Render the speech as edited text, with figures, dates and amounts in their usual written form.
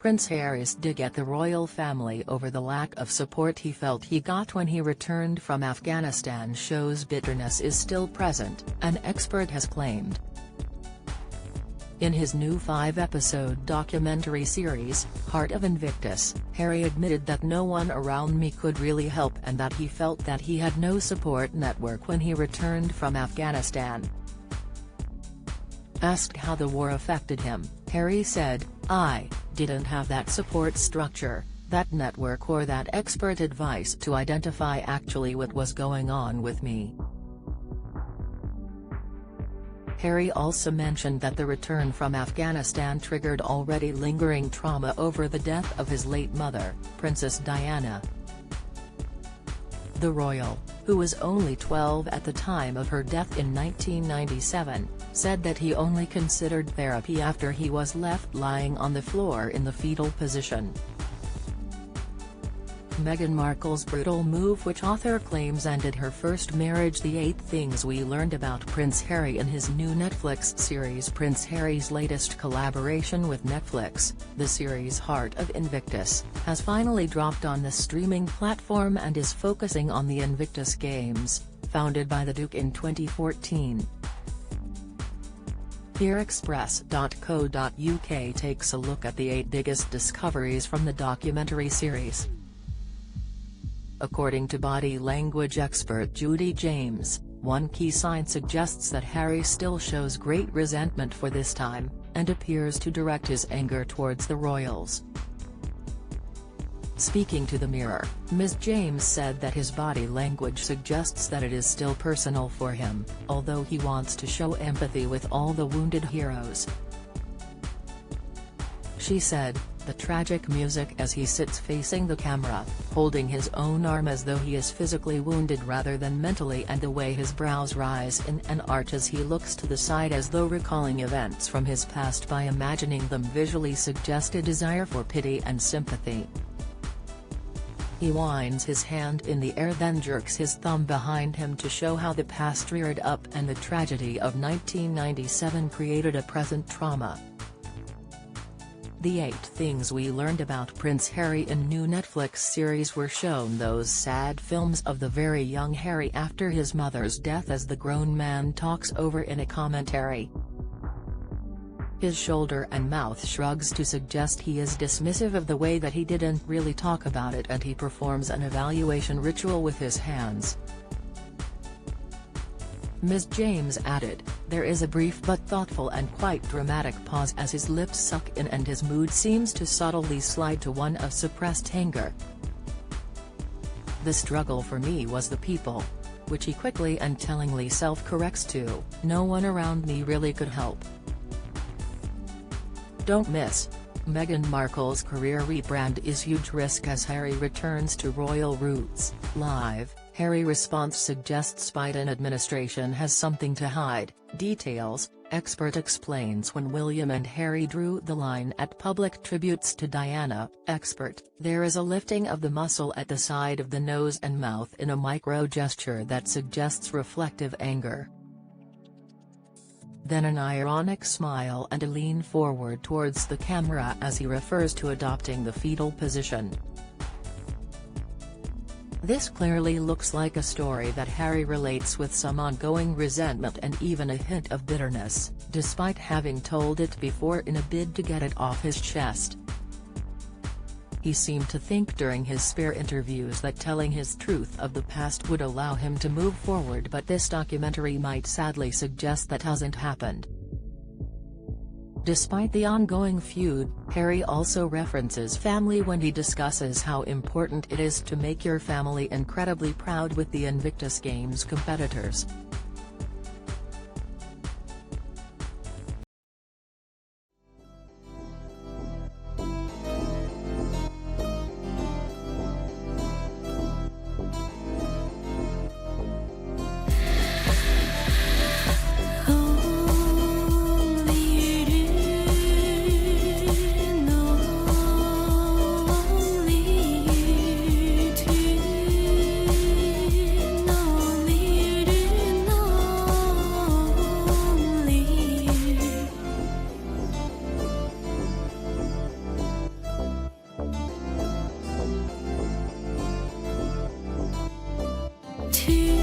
Prince Harry's dig at the royal family over the lack of support he felt he got when he returned from Afghanistan shows bitterness is still present, an expert has claimed. In his new 5-episode documentary series, Heart of Invictus, Harry admitted that no one around me could really help and that he felt that he had no support network when he returned from Afghanistan. Asked how the war affected him, Harry said, "I didn't have that support structure, that network or that expert advice to identify actually what was going on with me." Harry also mentioned that the return from Afghanistan triggered already lingering trauma over the death of his late mother, Princess Diana. The royal, who was only 12 at the time of her death in 1997, said that he only considered therapy after he was left lying on the floor in the fetal position. Meghan Markle's brutal move, which author claims ended her first marriage. The 8 Things We Learned About Prince Harry in his new Netflix series. Prince Harry's latest collaboration with Netflix, the series Heart of Invictus, has finally dropped on the streaming platform and is focusing on the Invictus Games, founded by the Duke in 2014. HereExpress.co.uk takes a look at the 8 biggest discoveries from the documentary series. According to body language expert Judy James, one key sign suggests that Harry still shows great resentment for this time, and appears to direct his anger towards the royals. Speaking to the Mirror, Ms. James said that his body language suggests that it is still personal for him, although he wants to show empathy with all the wounded heroes. She said, "The tragic music as he sits facing the camera, holding his own arm as though he is physically wounded rather than mentally, and the way his brows rise in an arch as he looks to the side as though recalling events from his past by imagining them visually suggest a desire for pity and sympathy." He winds his hand in the air, then jerks his thumb behind him to show how the past reared up and the tragedy of 1997 created a present trauma. The 8 Things We Learned About Prince Harry in new Netflix series were shown those sad films of the very young Harry after his mother's death as the grown man talks over in a commentary. His shoulder and mouth shrugs to suggest he is dismissive of the way that he didn't really talk about it, and he performs an evaluation ritual with his hands. Ms. James added, "There is a brief but thoughtful and quite dramatic pause as his lips suck in and his mood seems to subtly slide to one of suppressed anger. The struggle for me was the people," which he quickly and tellingly self-corrects to, "No one around me really could help." Don't miss: Meghan Markle's career rebrand is huge risk as Harry returns to royal roots. Live, Harry response suggests Biden administration has something to hide. Details: expert explains when William and Harry drew the line at public tributes to Diana. Expert: there is a lifting of the muscle at the side of the nose and mouth in a micro gesture that suggests reflective anger. Then an ironic smile and a lean forward towards the camera as he refers to adopting the fetal position. This clearly looks like a story that Harry relates with some ongoing resentment and even a hint of bitterness, despite having told it before in a bid to get it off his chest. He seemed to think during his spare interviews that telling his truth of the past would allow him to move forward, but this documentary might sadly suggest that hasn't happened. Despite the ongoing feud, Harry also references family when he discusses how important it is to make your family incredibly proud with the Invictus Games competitors. T.